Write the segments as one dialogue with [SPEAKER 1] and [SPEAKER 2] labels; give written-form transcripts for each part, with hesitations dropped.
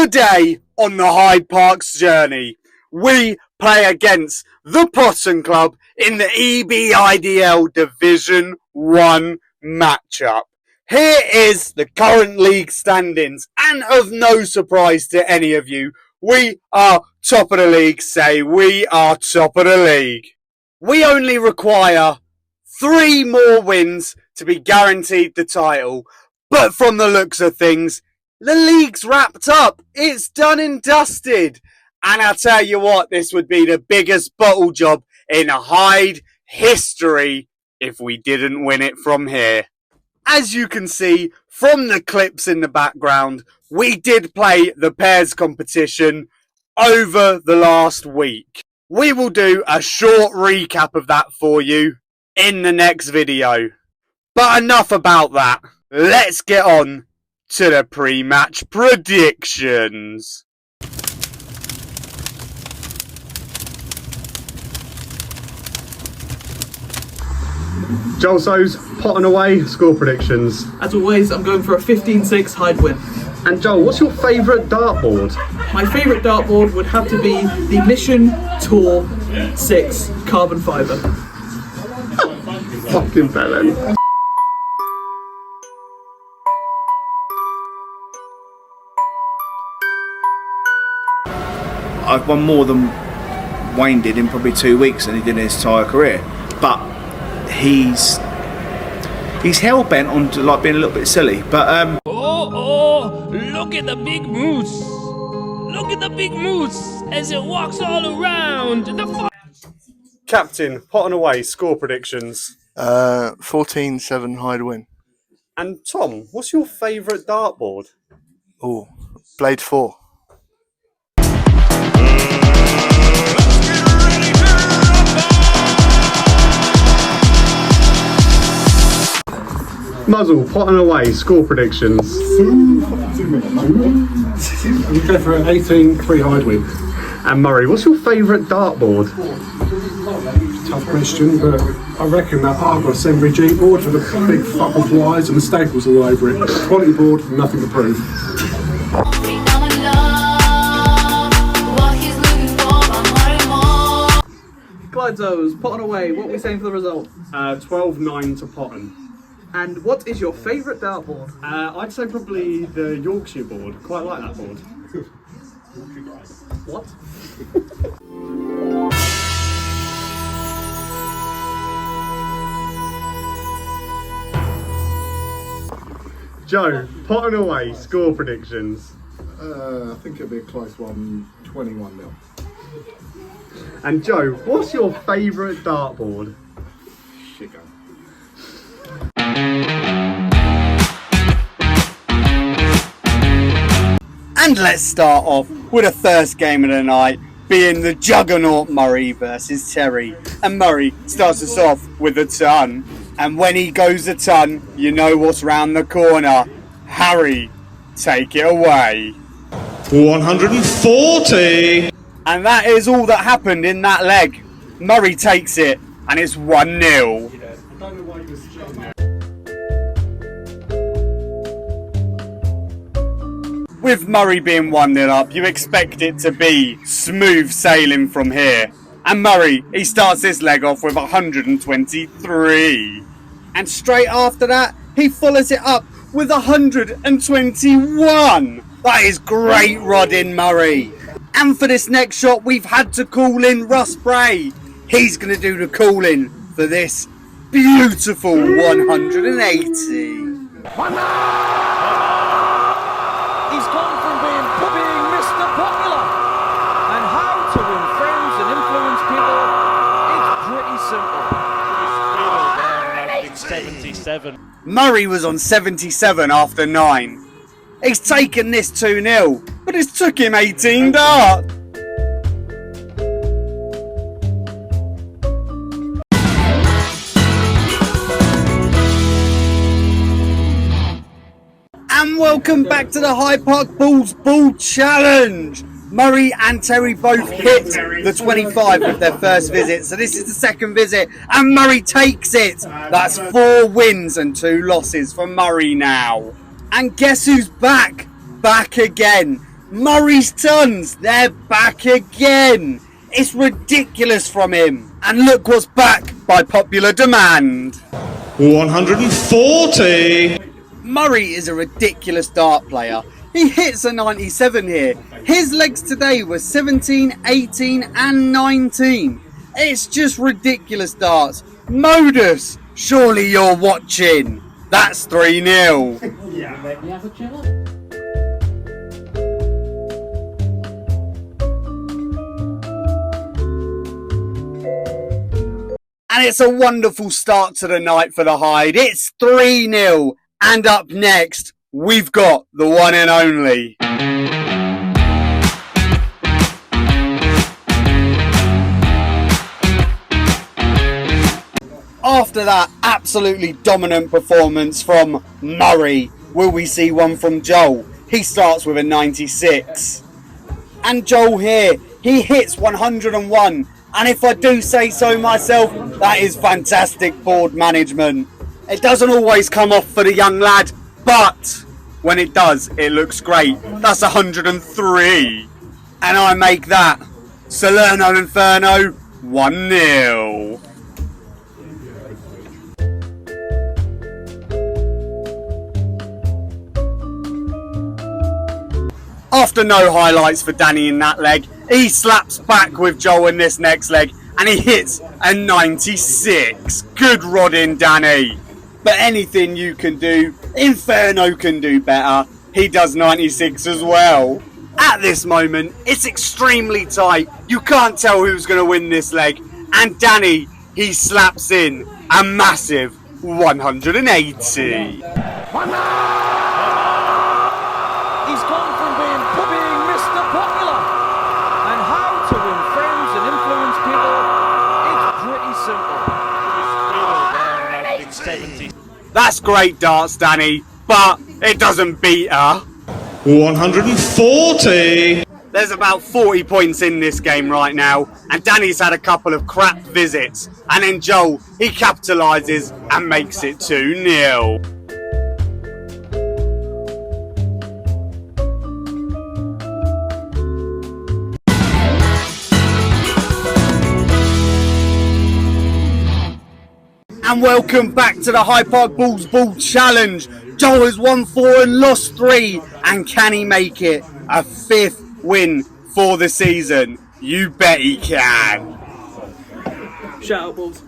[SPEAKER 1] Today on the Hyde Park's journey, we play against the Potton Club in the EBIDL Division 1 matchup. Here is the current league standings, and of no surprise to any of you, we are top of the league. Say, we are top of the league. We only require 3 more wins to be guaranteed the title, but from the looks of things, the league's wrapped up. It's done and dusted. And I'll tell you what, this would be the biggest bottle job in Hyde history if we didn't win it from here. As you can see from the clips in the background, we did play the pairs competition over the last week. We will do a short recap of that for you in the next video. But enough about that. Let's get on to the pre-match predictions. Joel So's Potton away score predictions.
[SPEAKER 2] As always, I'm going for a 15-6 Hyde win.
[SPEAKER 1] And Joel, what's your favourite dartboard?
[SPEAKER 2] My favourite dartboard would have to be the Mission Tour 6 carbon fibre.
[SPEAKER 1] Fucking bellend.
[SPEAKER 3] I've won more than Wayne did in probably 2 weeks than he did in his entire career. But he's hell-bent on like being a little bit silly. But
[SPEAKER 4] Oh, look at the big moose. Look at the big moose as it walks all around.
[SPEAKER 1] Captain, Potton away score predictions.
[SPEAKER 5] 14-7 Hyde win.
[SPEAKER 1] And Tom, what's your favourite dartboard?
[SPEAKER 5] Oh, Blade 4.
[SPEAKER 1] Muzzle, Potton away score predictions.
[SPEAKER 6] You go for an 18-3 Hyde win.
[SPEAKER 1] And Murray, what's your favourite dartboard?
[SPEAKER 6] Tough question, but I reckon that I've got a Senbury G board with a big fucking flies and the staples all over it. Quality board, nothing to prove.
[SPEAKER 2] Clyde Zoes, Potton away. What are we saying for the result?
[SPEAKER 1] 12-9 to Potton.
[SPEAKER 2] And what is your favourite dartboard?
[SPEAKER 1] I'd say probably the Yorkshire board. Quite like that board.
[SPEAKER 2] What?
[SPEAKER 1] Joe, Potton away score predictions.
[SPEAKER 6] I think it'll be a close one, 21-0.
[SPEAKER 1] And Joe, what's your favourite dartboard?
[SPEAKER 6] Shit gun.
[SPEAKER 1] And let's start off with the first game of the night, being the juggernaut Murray versus Terry. And Murray starts us off with a ton. And when he goes a ton, you know what's round the corner. Harry, take it away.
[SPEAKER 7] 140!
[SPEAKER 1] And that is all that happened in that leg. Murray takes it, and it's 1-0. With Murray being 1-0 up, you expect it to be smooth sailing from here. And Murray, he starts this leg off with 123. And straight after that, he follows it up with 121. That is great rodding, Murray. And for this next shot, we've had to call in Russ Bray. He's going to do the calling for this beautiful 180.
[SPEAKER 4] He's gone from being Mr. Popular. And how to win friends and influence people, it's pretty simple. 77.
[SPEAKER 1] Murray was on 77 after 9. He's taken this 2-0, but it's took him 18 darts. And welcome back to the Hyde Park Bulls Ball Challenge. Murray and Terry both hit the 25 with their first visit, so this is the second visit, and Murray takes it. That's 4 wins and 2 losses for Murray now. And guess who's back? Back again. Murray's Tons, they're back again. It's ridiculous from him. And look what's back by popular demand.
[SPEAKER 7] 140.
[SPEAKER 1] Murray is a ridiculous dart player. He hits a 97 here. His legs today were 17, 18 and 19. It's just ridiculous darts. Modus, surely you're watching. That's 3-0. And it's a wonderful start to the night for the Hyde. It's 3-0. And up next, we've got the one and only. After that absolutely dominant performance from Murray, will we see one from Joel? He starts with a 96. And Joel here, he hits 101. And if I do say so myself, that is fantastic board management. It doesn't always come off for the young lad, but when it does, it looks great. That's 103. And I make that Salerno Inferno 1-0. After no highlights for Danny in that leg, he slaps back with Joel in this next leg and he hits a 96. Good rodding, Danny. But anything you can do, Inferno can do better. He does 96 as well. At this moment, it's extremely tight. You can't tell who's going to win this leg. And Danny, he slaps in a massive 180.
[SPEAKER 4] He's gone from being Mr. Popular. And how to win friends and influence people, it's pretty simple.
[SPEAKER 1] That's great darts, Danny, but it doesn't beat her.
[SPEAKER 7] 140.
[SPEAKER 1] There's about 40 points in this game right now, and Danny's had a couple of crap visits. And then Joel, he capitalises and makes it 2-0. And welcome back to the Hyde Park Bulls Ball Challenge. Joel has won 4 and lost 3. And can he make it a 5th win for the season? You bet he can.
[SPEAKER 2] Shout out, Bulls.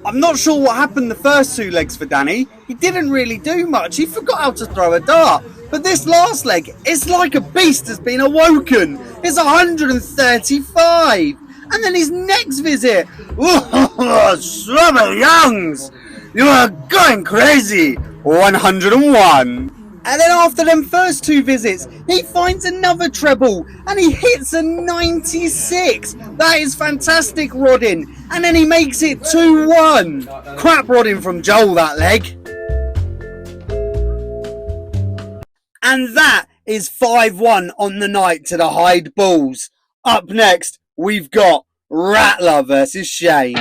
[SPEAKER 1] I'm not sure what happened the first 2 legs for Danny. He didn't really do much. He forgot how to throw a dart. But this last leg, it's like a beast has been awoken. It's 135. And then his next visit, Strawberry Youngs, you are going crazy, 101. And then after them first 2 visits, he finds another treble and he hits a 96. That is fantastic rodding. And then he makes it 2-1. Crap rodding from Joel that leg. And that is 5-1 on the night to the Hyde Bulls. Up next, we've got Rattler versus Shane.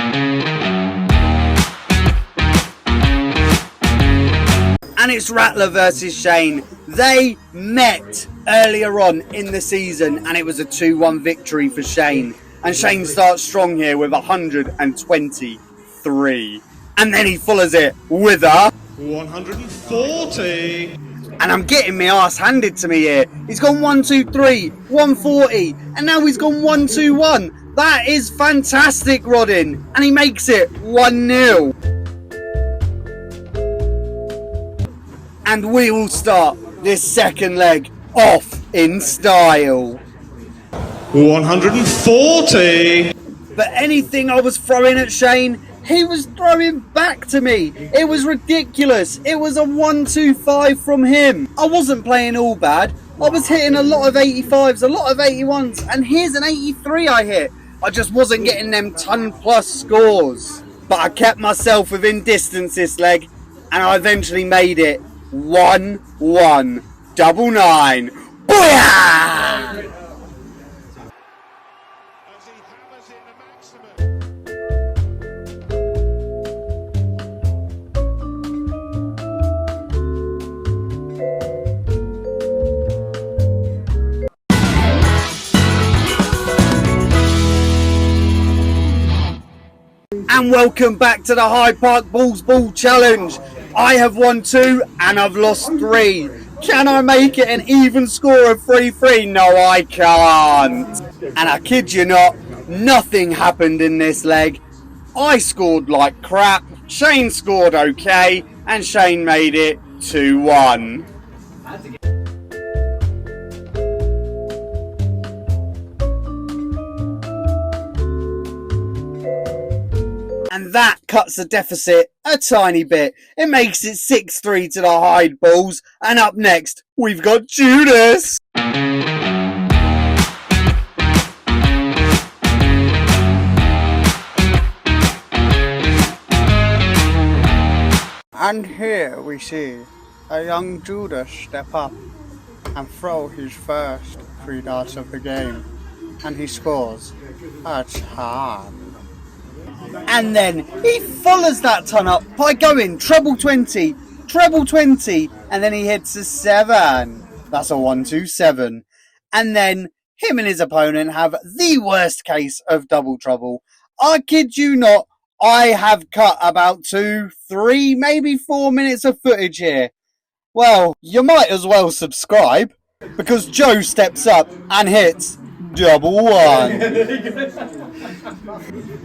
[SPEAKER 1] And it's Rattler versus Shane. They met earlier on in the season and it was a 2-1 victory for Shane. And Shane starts strong here with 123. And then he follows it with a
[SPEAKER 7] 140.
[SPEAKER 1] And I'm getting my ass handed to me here. He's gone 123, 140, and now he's gone 121. That is fantastic rodding. And he makes it 1-0. And we will start this second leg off in style.
[SPEAKER 7] 140.
[SPEAKER 1] But anything I was throwing at Shane, he was throwing back to me. It was ridiculous. It was a 1-2-5 from him. I wasn't playing all bad. I was hitting a lot of 85s, a lot of 81s, and here's an 83 I hit. I just wasn't getting them ton-plus scores. But I kept myself within distance this leg, and I eventually made it 1-1-9-9. Booyah! and welcome back to the Hyde Park Balls Ball Challenge. I have won 2 and I've lost 3. Can I make it an even score of 3-3? No, I can't. And I kid you not, nothing happened in this leg. I scored like crap, Shane scored okay, and Shane made it 2-1. And that cuts the deficit a tiny bit. It makes it 6-3 to the Hyde Bulls. And up next, we've got Judas. And here we see a young Judas step up and throw his first 3 darts of the game. And he scores a ton. And then he follows that ton up by going treble 20, and then he hits a 7. That's a 1-2-7. And then him and his opponent have the worst case of double trouble. I kid you not, I have cut about 2, 3, maybe 4 minutes of footage here. Well, you might as well subscribe, because Joe steps up and hits double 1.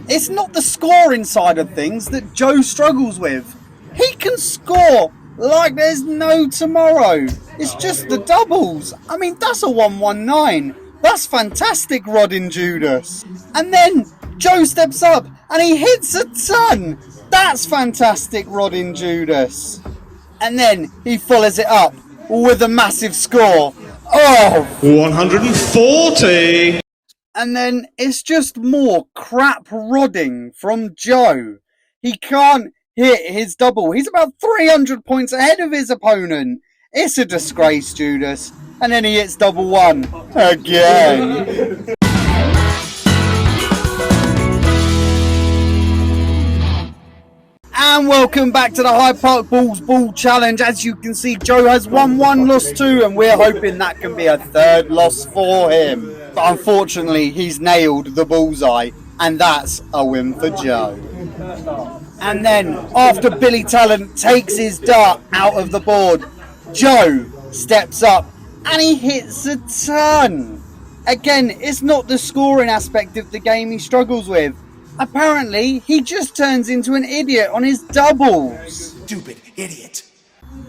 [SPEAKER 1] It's not the scoring side of things that Joe struggles with. He can score like there's no tomorrow. It's just the doubles. I mean, that's a 119. That's fantastic, Rod and Judas. And then Joe steps up and he hits a ton. That's fantastic, Rod and Judas. And then he follows it up with a massive score of
[SPEAKER 7] 140.
[SPEAKER 1] And then it's just more crap rodding from Joe. He can't hit his double. He's about 300 points ahead of his opponent. It's a disgrace, Judas. And then he hits double 1 again. And welcome back to the Hyde Park Balls Ball Challenge. As you can see, Joe has won 1, lost 2, and we're hoping that can be a 3rd loss for him. But unfortunately, he's nailed the bullseye, and that's a win for Joe. And then, after Billy Talent takes his dart out of the board, Joe steps up, and he hits a ton. Again, it's not the scoring aspect of the game he struggles with. Apparently, he just turns into an idiot on his doubles.
[SPEAKER 7] Stupid idiot.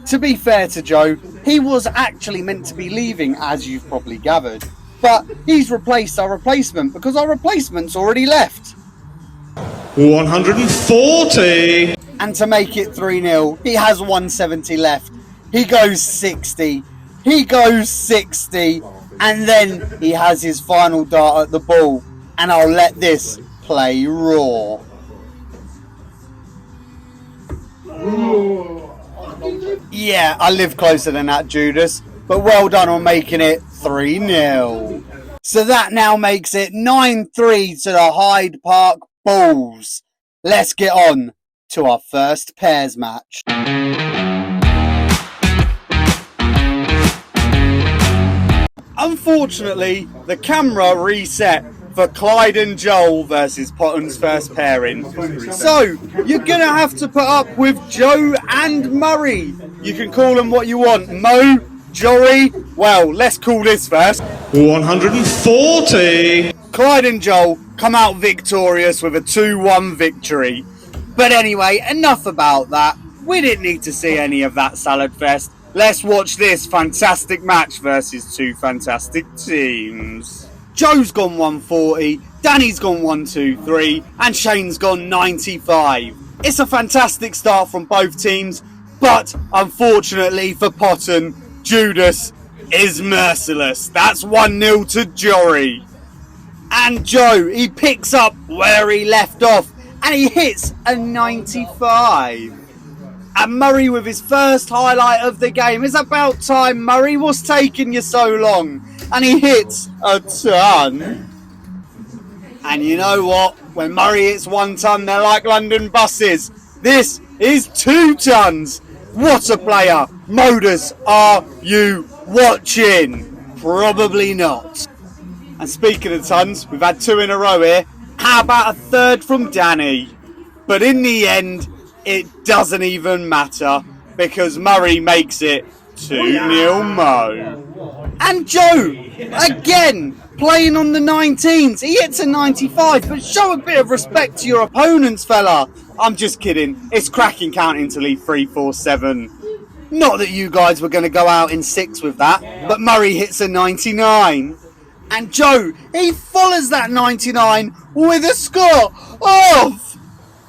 [SPEAKER 1] To be fair to Joe, he was actually meant to be leaving, as you've probably gathered. But he's replaced our replacement because our replacement's already left.
[SPEAKER 7] 140.
[SPEAKER 1] And to make it 3-0, he has 170 left. He goes 60. He goes 60. And then he has his final dart at the ball. And I'll let this play raw. Yeah, I live closer than that, Judas. But well done on making it 3-0. So that now makes it 9-3 to the Hyde Park Bulls. Let's get on to our first pairs match. Unfortunately, the camera reset for Clyde and Joel versus Potton's first pairing. So, you're gonna have to put up with Joe and Murray. You can call them what you want. Mo, Jory, well, let's call this first
[SPEAKER 7] 140.
[SPEAKER 1] Clyde and Joel come out victorious with a 2-1 victory. But anyway, enough about that. We didn't need to see any of that salad fest. Let's watch this fantastic match versus 2 fantastic teams. Joe's gone 140, Danny's gone 123, and Shane's gone 95. It's a fantastic start from both teams, but unfortunately for Potton, Judas is merciless. That's 1-0 to Jory. And Joe, he picks up where he left off, and he hits a 95. And Murray with his first highlight of the game. It's about time, Murray. What's taking you so long? And he hits a ton. And you know what? When Murray hits 1 ton, they're like London buses. This is 2 tons. What a player. Modus, are you watching? Probably not. And speaking of tons, we've had 2 in a row here. How about a 3rd from Danny? But in the end, it doesn't even matter because Murray makes it 2-0 Mo. And Joe, again, playing on the 19s. He hits a 95, but show a bit of respect to your opponents, fella. I'm just kidding. It's cracking counting to leave 3-4-7. Not that you guys were going to go out in 6 with that, but Murray hits a 99. And Joe, he follows that 99 with a score of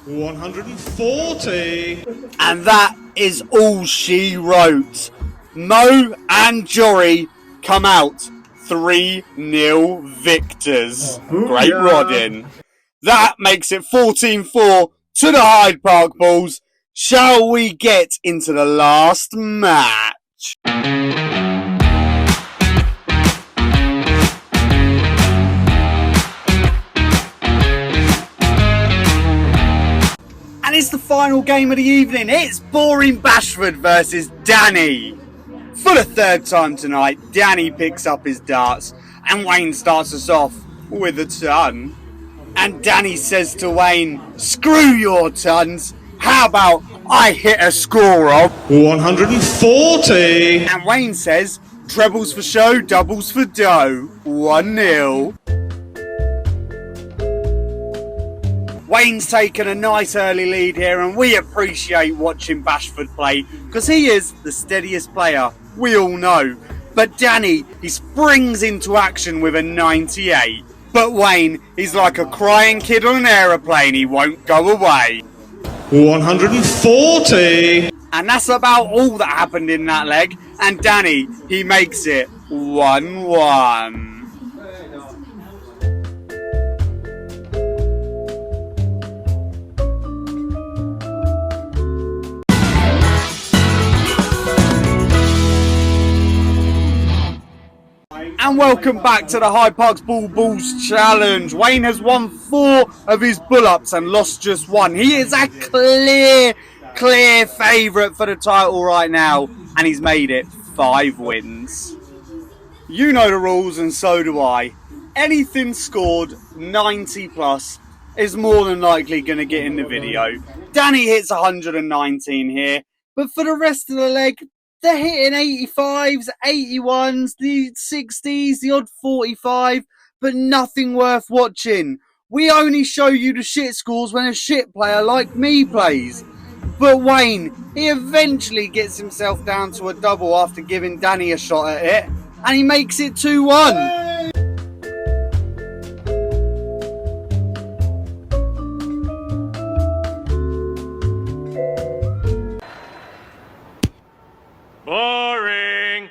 [SPEAKER 7] 140.
[SPEAKER 1] And that is all she wrote. Mo and Jory come out 3-0 victors. Great rodding. That makes it 14-4 to the Hyde Park Bulls. Shall we get into the last match? And it's the final game of the evening. It's Boring Bashford versus Danny. For the third time tonight, Danny picks up his darts and Wayne starts us off with a ton. And Danny says to Wayne, screw your tons. How about I hit a score of
[SPEAKER 7] 140.
[SPEAKER 1] And Wayne says, trebles for show, doubles for dough. 1-0. Wayne's taken a nice early lead here and we appreciate watching Bashford play because he is the steadiest player, we all know. But Danny, he springs into action with a 98. But Wayne, he's like a crying kid on an aeroplane, he won't go away.
[SPEAKER 7] 140.
[SPEAKER 1] And that's about all that happened in that leg. And Danny, he makes it 1-1. And welcome back to the Hyde Park's Bull Bulls Challenge. Wayne has won 4 of his bull-ups and lost just 1. He is a clear favourite for the title right now. And he's made it 5 wins. You know the rules and so do I. Anything scored 90 plus is more than likely going to get in the video. Danny hits 119 here. But for the rest of the leg, they're hitting 85s, 81s, the 60s, the odd 45, but nothing worth watching. We only show you the shit scores when a shit player like me plays. But Wayne, he eventually gets himself down to a double after giving Danny a shot at it, and he makes it 2-1.
[SPEAKER 7] Boring.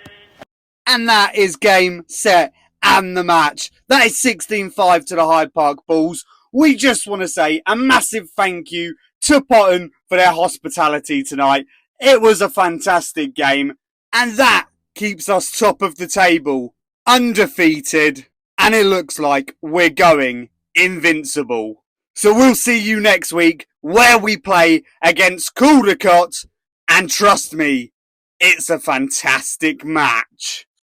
[SPEAKER 1] And that is game, set, and the match. That is 16-5 to the Hyde Park Bulls. We just want to say a massive thank you to Potton for their hospitality tonight. It was a fantastic game. And that keeps us top of the table, undefeated. And it looks like we're going invincible. So we'll see you next week where we play against Caldecott. And trust me, it's a fantastic match.